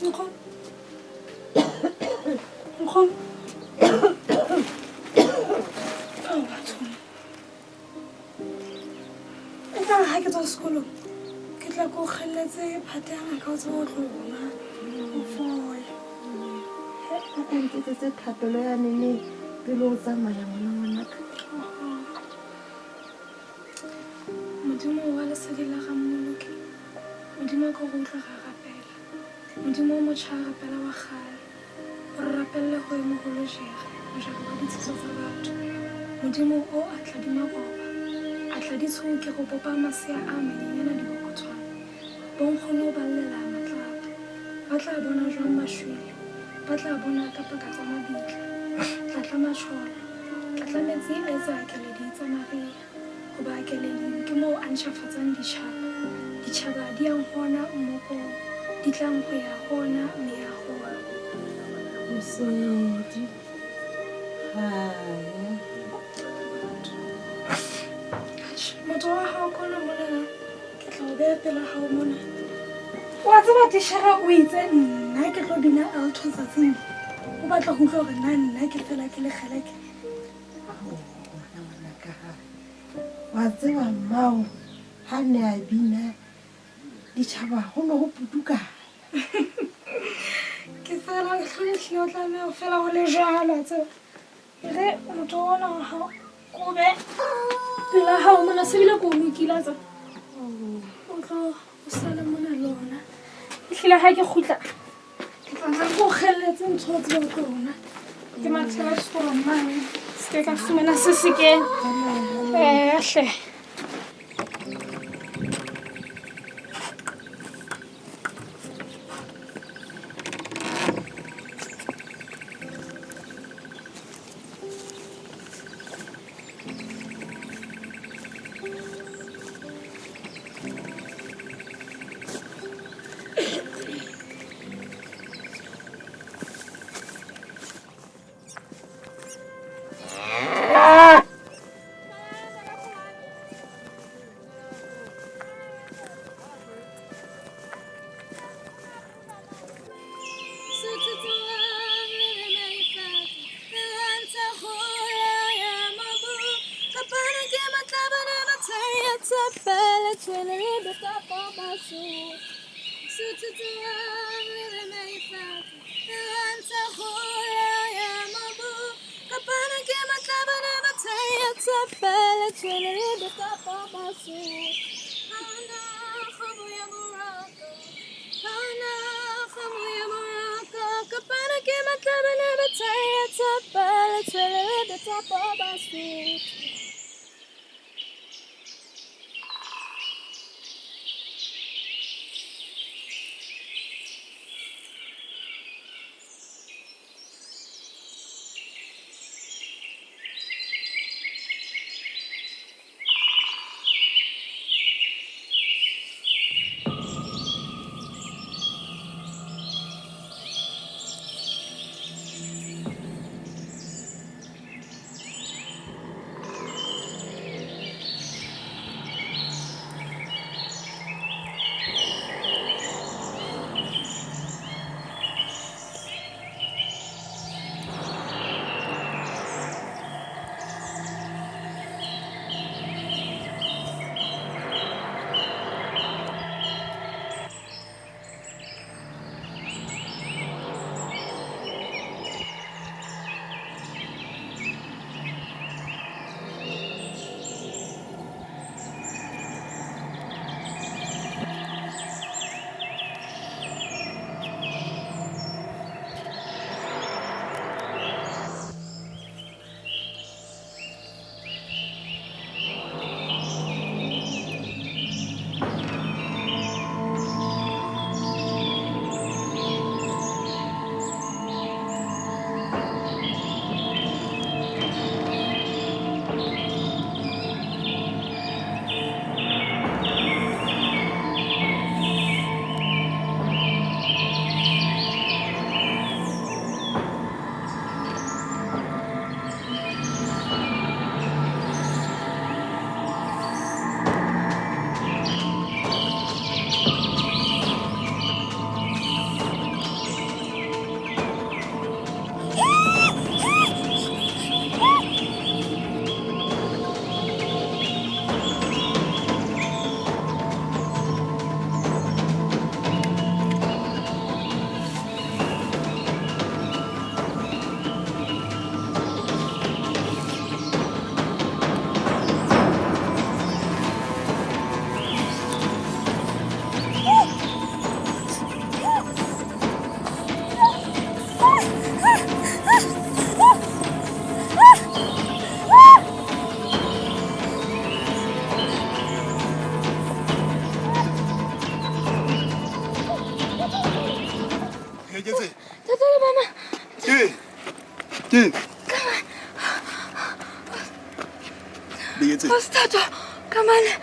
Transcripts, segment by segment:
Nkgono. Nkgono. Oh, bathong. Nka ha ke tswa sekolong ke tla ko kgelletse phate ya ngaka o tseba o tlo bona o foya. A nketsetse thapelo ya nene pele o tsamaya ngwanaka. Modimo wa lesedi la ga mmoloki. Modimo ka go utlwa ga rapela. Modimo o motjha rapela wa kgale. O re rapelle go emo go lojege mojego wa ditshiso tsa batho. Modimo o a tla di maroba a tla di tshoke go bopa masea a manyenyana dibokotshwane. Bonkgono ba llela matlapa ba tla bona jwang mashwele ba tla bona ka paka tsa mabitla tla tla matsholo tla tla metsi a etsa keledi tsa Maria go ba keledi ke moo a ntšhafatsang ditšhaba di yang gona mmokong di tlang go ya gona meagong. Mosedi hai motho wa gago kona monana ke tla o beya pela gago mona wa tseba tishara o itse nna ke tlo bina alto tsatsing o batla go utlwa gore nna ke fela ke le kgeleke. wa tseba mmao ha ne a bina ditšhaba go ne go putukana. Ke fela hlwehlile o tlameha fela go le jalo tseo ge motho ona wa gago ko be pela gago mona sebile ko o lokile tsa o tlo o sala mona le ona ehlile ga ke gutla ke tla go kgelletse ntho o tseba tlo ona ke mathela sekolong mane se ka fumana se sekeng hle. Ostato, Kamane.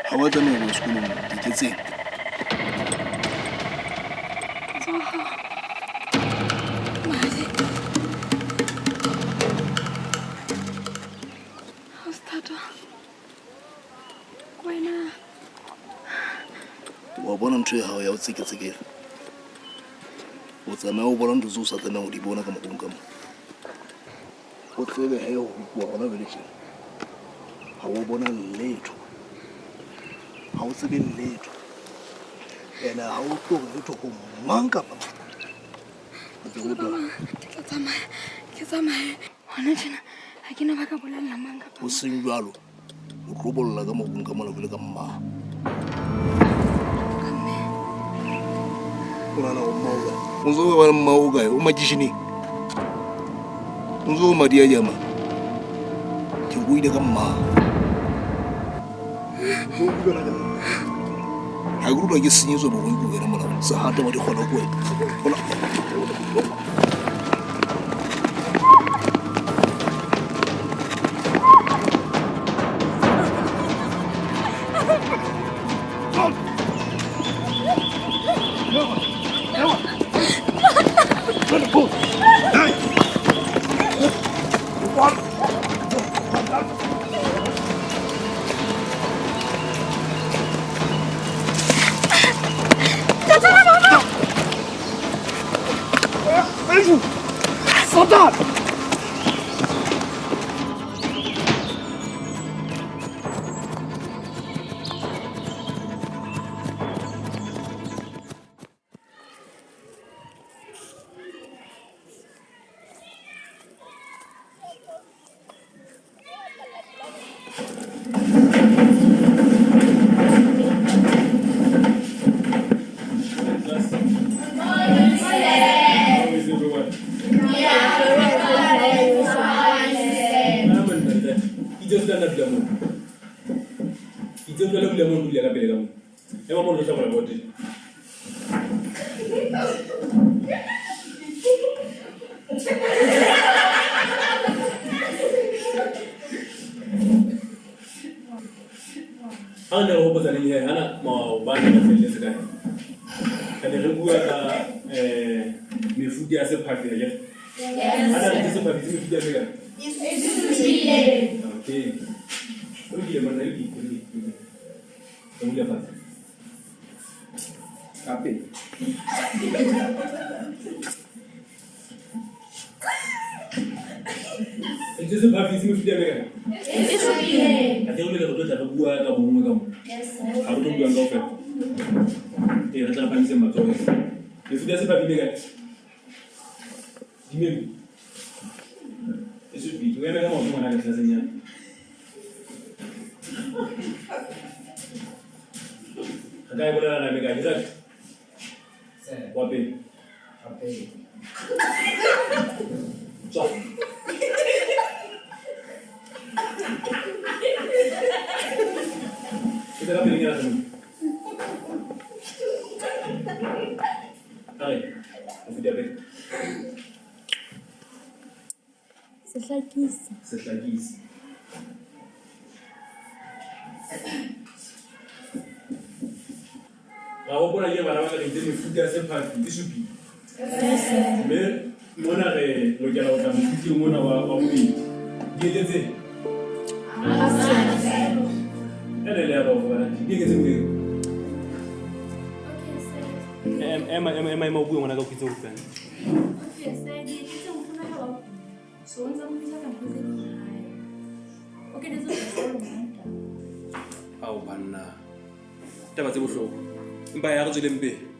Ha wa tsamaya go sekolong diketseng. Ostato. Wena. Wa bona ntho ya hao ya o tseketsekela. O tsamaya o bona ntho tse o sa tlamehang go di bona ka mogong ka mo. O tlebe he ho bua gona bele tjena. Ha o bona letho. Ha o tsebe letho. Ene ha o tlo letho go mang kapa mang. Ke tsamaya. Hona tjena ha ke na ba ka bolella mang kapa. O seng jwalo. O tlo bolla ka mogong ka mona bele ka mma. Ona o mauga. O zo ba mauga o magician. Nzo madia jama ke buile ka mma ha guru ba ke senyetso bo go ikugela mola sa hata ba di kgona go wena Soldat! batla mefuta ya sephafi ya ke ana le sephafi se mefuta ya meka okay o di mana di o di fa kape Itu sebab visi mesti dia kan? Ada orang yang betul tak buat kamu kamu. Aku tu buat kau kan? Dia rasa apa visi macam tu? Itu dia sebab dia kan? Jimmy. Itu tu yang kamu mau mana kelasnya? Agak boleh lah mereka jelas. Wapi? Wapi? Cok. Kita dah pilih jalan dulu. Hai, apa dia pilih? Setlakisi. Setlakisi. Kau pun lagi mana mana kita mesti sempat disupi. Mais mona re lo kela o tla mofiti o mona wa bobedi di etsetse ele le ba go bana di etsetse mo Ema o bue ngwana ka khitse o tsena. Okay, sir, di etse o funa ha ba. So ntse mo bitsa ka mpotse di hae. Okay, ditse o lo manta. Ao banna. Taba tse bohloko. Empa ya re tsweleng pele.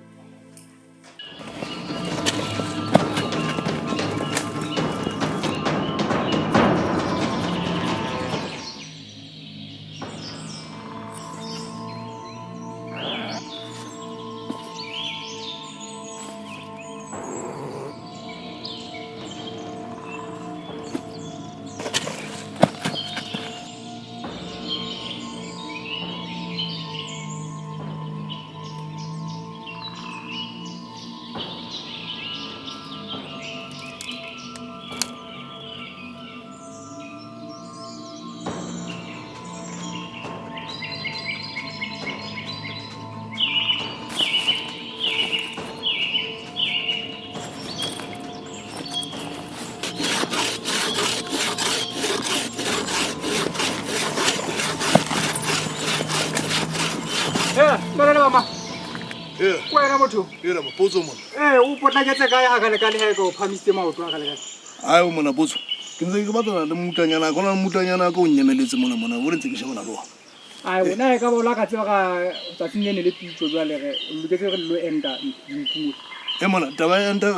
Wena motho Era mapotso mona. o potlaketse kae ga kale kale he go phamisitse maoto a kale kale Ai o mona potso. Ke ntse ke batla le mutanyana ka na mutanyana ka o nyemeletse mona o re ntse ke shebana lo. ai bona e ka bola ka tseba ga tsatsing ne le pitso jwa le re loketse re lo enda dinkuru E mona taba ya nta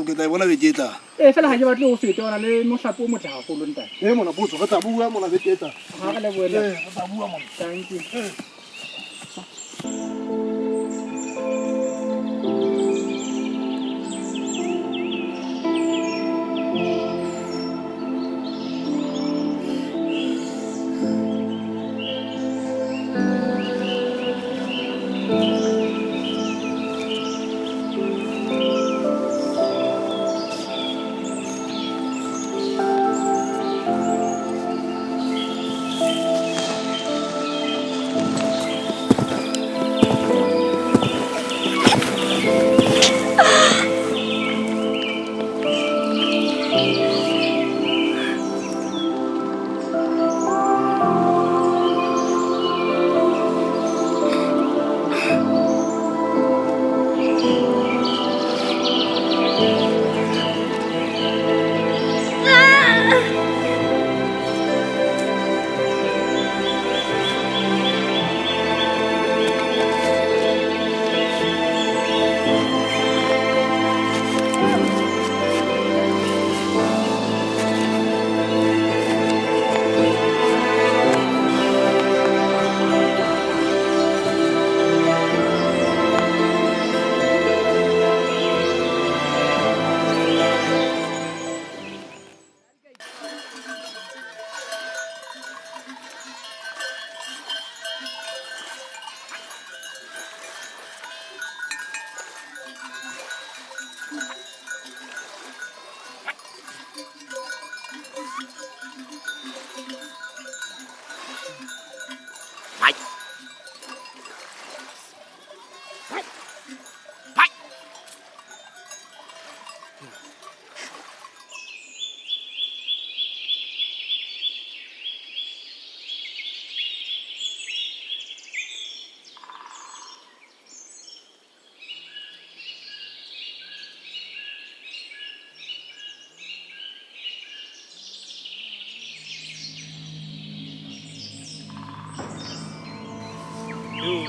ke ta bona be tla. fela ga ke batle go fete ona le mohlapo o motle gagolo nta E mona potso ka tla bua mona be tla. ga ka le boela ka tla bua mona. thank you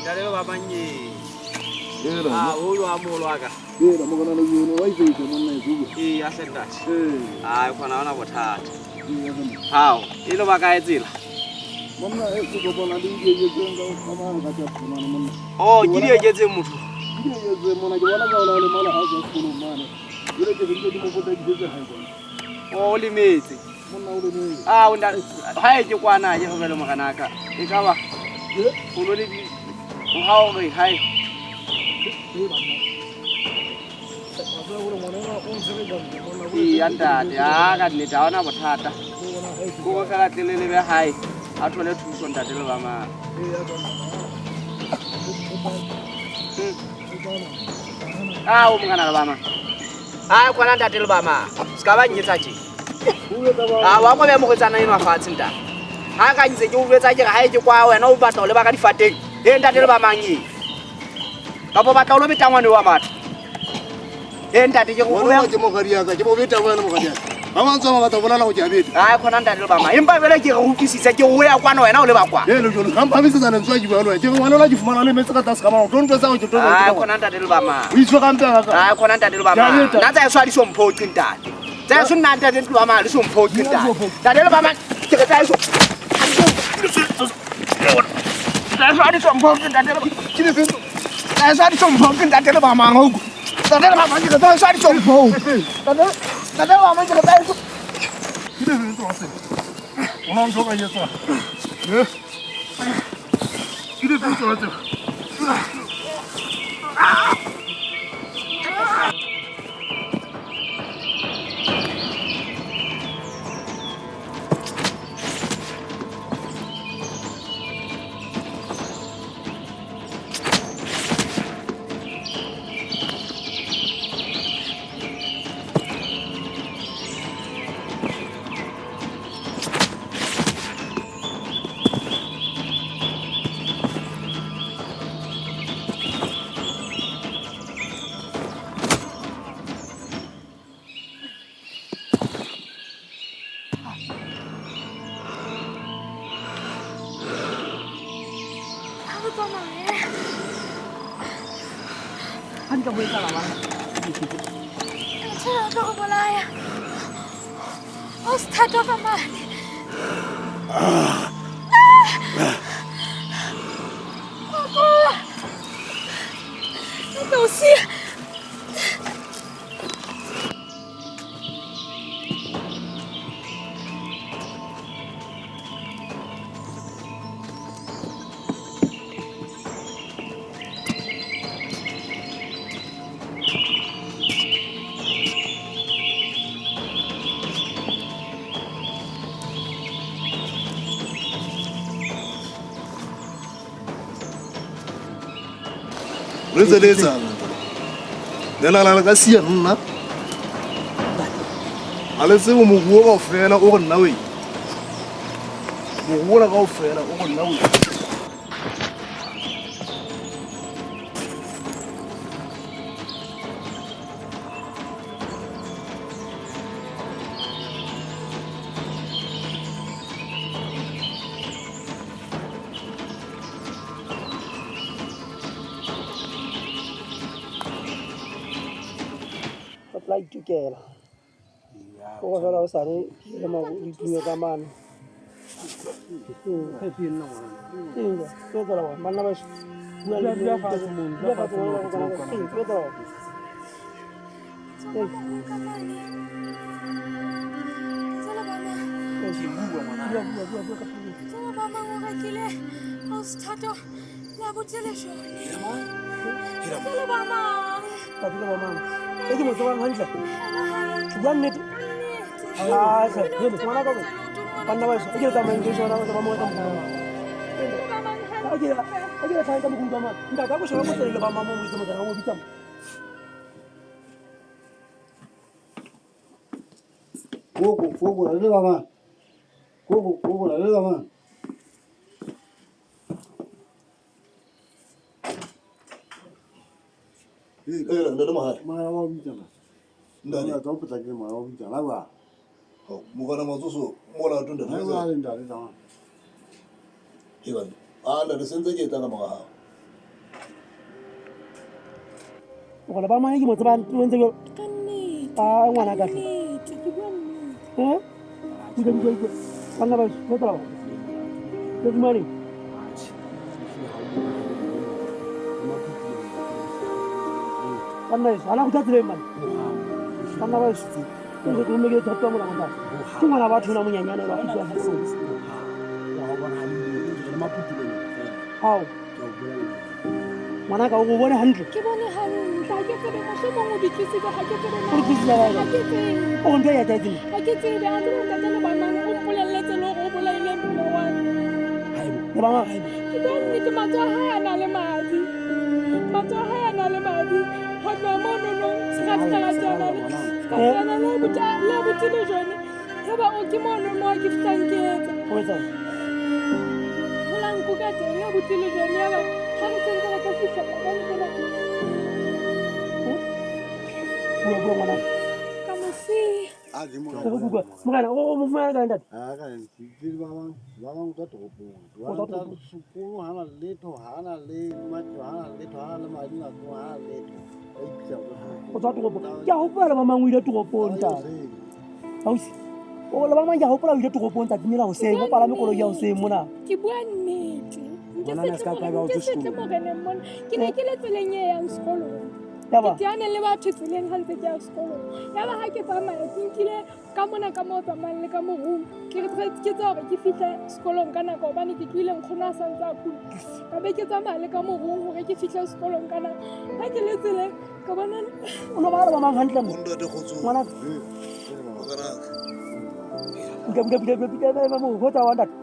Ndareba babanye. Era. Ah, ulu amolwaka. Era mokana le yone wa ipetse monna e zuwa. I asendati. Ah, khona ona bothata. Hao, ilo baka etsela. Monna e go bona le ye tsenga o kama ga tsa khona monna. Oh, ke di etse motho. Ke ye ze monna ke bona ka ola le mala ha go khona mana. Ile ke ntse di mo bota di tse ha go. Oh, le metse. Monna o le ne. Ah, unda ha e ke kwana ke go bele moganaka. E ka ba. O lo le di. O ha o re hai. Iya ntate, ka nnete ha ona bothata. Ko go fela tlelele be hae a thole thuso ntate le ba mang. Ah, o mongana le ba mang. Ah, kwana ntate le ba mang. Ska ba nyetsa tje. Ah, wa go be mo go tsana eno a fatshe ntate. Ha ka ntse ke o bletsa ke ga hae ke kwa wena o batla o le ba ka difateng. Ntate le ba mang ye. Ka bo batla o lo betangwane wa matha. Ntate ke go Bona ke mo garia ka ke mo beta bona mo garia. Ba mantso ba batla bona la go ja beta. Ah, khona ntate le ba mang. Empa bele ke re utlwisisa ke o ya kwana wena o le ba kwa. Le jolo ga ba bitsa tsana tswa ke ba lona. Ke ngwana la di fumana le metsa ka tsa ka mao. Don't tsa go ke tona. Ah, khona ntate le ba mang. O itse ka mpega ka. Ah, khona ntate le ba mang. Na tsa so di so mpho ntate. Tsa so nna ntate le ba mang le so mpho ntate. Ntate le ba mang. Ke re tsa so. Tsa so di so mpho ntate le. Ke le fento. Tsa so di so mpho ntate le ba mang ho. Ntate le ba mang ke tsa so di so mpho. Ntate le ba mang ke tsa so. Ke le fento wa se. Ona ntho ka yetsa. Ke le fento wa se. Ka boetsa la bana. Tshela ka go bolaya. O stata ba mane. Dosi. Re tseletsa. Le la ka sia nna. Ale se mo go go fela o go nna we. Mo go la go fela o go nna we. Apply together. Ko fela o sare le ma di tunya ka mana. Ke pin no. Ke tla wa manna ba bua le bua fa mo bua fa mo ke tla. Eki mo tsoang hantle. Bua nnete. Ah, se le tswana ka go. Banna ba se ke tsa mang ke jona ba mo ka mo. Ake ra tsaya ka mo ka ma. Nda ka go sheba mo tsele ba mama mo itse mo tsana mo bitsa. Gogo la le mama. Gogo la le mama. Era nda mahali. Mara wa bitsa. Ndani. Nda topo tsa ke mara wa bitsa la ba. Oh, mugana mazuso mola tunda Na wa le nda le tsa. Hiban. Ala de senze ke tanga mga ha. go le ba mane ke mo tsebang o ntse go Ka nnete. a ngwana ka tle Nnete, ke bua nnete. ke bana ba se tla ba ke mane kana ana go tsatsile man kana ba se ke go me ke thata mo ngwana ke ngwana ba thona monyanyane ba fitwa hao ngwana ka o go bone hantle Ke bone hantle, ha ke tsebe mohlomong o di tlisitse, ha ke tsebe na. o tlisitse ba Ha ke tsebe. o ntse ya tsetsile Ha ke tsebe, a tsebe ntate le banang o mpolelletse le hore o bolaile mpule wa ka. le ba Ke bua nnete, matsoho a hae a na le madi. Matsoho a hae a na le madi. Ho tloha monono, sekarabutana le botile jone. Yaba o ke mono mo ke fihlang ke etsa. o etsa Ho la nkuka teng, le botile jone. Yaba ha re sentse re ka fihla ka ntsena. bua ngwana Ka mo siya. ke go bua mogana o mo fumana ka ntate ba bang ka toropong ba tla sekolo hana letho hana le matlo hana letho hana le madi na go hana letho ba ipitsa o tswa toropong ke a gopola ba mangwe ile toropong ntate hausi o le ba mang ke a gopola o ile toropong tsa dimela hoseng o palame koloi ya hoseng mona Ke bua nnete. Nke setle moreneng mona. Ke ne ke le tseleng e yang sekolong. yaba Ke teane le batho tseleng ha ntse ke ya sekolong. Yaba ha ke tsamaya ke nkile ka mona ka moo tsamayang le ka morung. Ke tsa hore ke fihle sekolong ka nako hobane ke tlile nkgono a santse a kula. Ka be ke tsamaya le ka morung hore ke fihle sekolong ka nako. Ha ke le tseleng ka bona o no ba le ba mang hantle mo Ntate Kgotsong. ngwana Mokaraka. ba mo go tsa wa ntate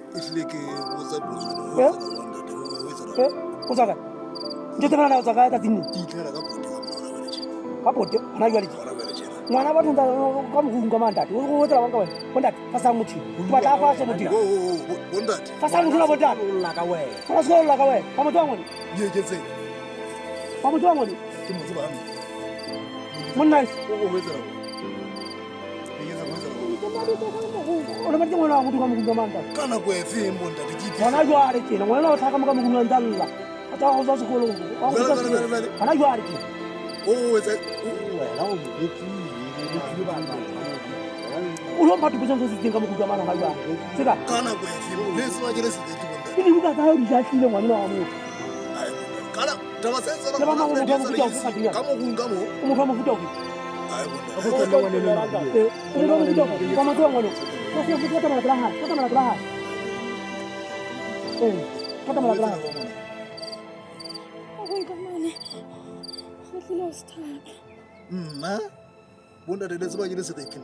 Ehlile ke botsa potso ena, ho Eh? etsahala jwang ntate? Ho etsahala o tsaka ke tsena na o tsaka ka tsini Ke itlhela ka bote ka mona hona jwale tjena. ka bote ana jwa le Hona jwale tjena. ngwana ba thunta ka mogung ka mantate o go tsela ka wena bontate fa sa motho ba tla fa se motho Bontate, fa sa motho la bontate la ka wena fa se la ka wena fa motho wa ngone di eketseng. fa motho wa ngone Ke motho ba hampe. monna Ho etsahala jwang? Ke etsa ho etsahala jwang? ke mo ka morung. o le ba ngwana wa motho ka mogung ka mantate Ka nako e feng bontate? Ke itlhela. gona jwale tjena ngwana o tlhaka mo ka mogung a ntse a lla a tswa go tswa sekolong gona jwale tjena Ho etsa wena o moketile ba o lo mphatho botsa ntse se teng ka mogung ka mana ga jwale tseka ka nako e feng? Le sebaka le sebete bontate. ke dibuka tsa gae di jatlhile ngwanena wa motho Ai bontate. Kana taba se etsahala Le ba hona mang jwale o di motho wa etsahala mofuta ofe ka ka mogong ka moo. o motho wa mofuta ofe Ai bontate. o motho wa mofuta ofe wa motho wa ngwane ka tamala tla hae ka tamala tla hae ka tamala tla hae Ho nka mane. Re tlile ho start. Nna bontate le sebaka le sebete.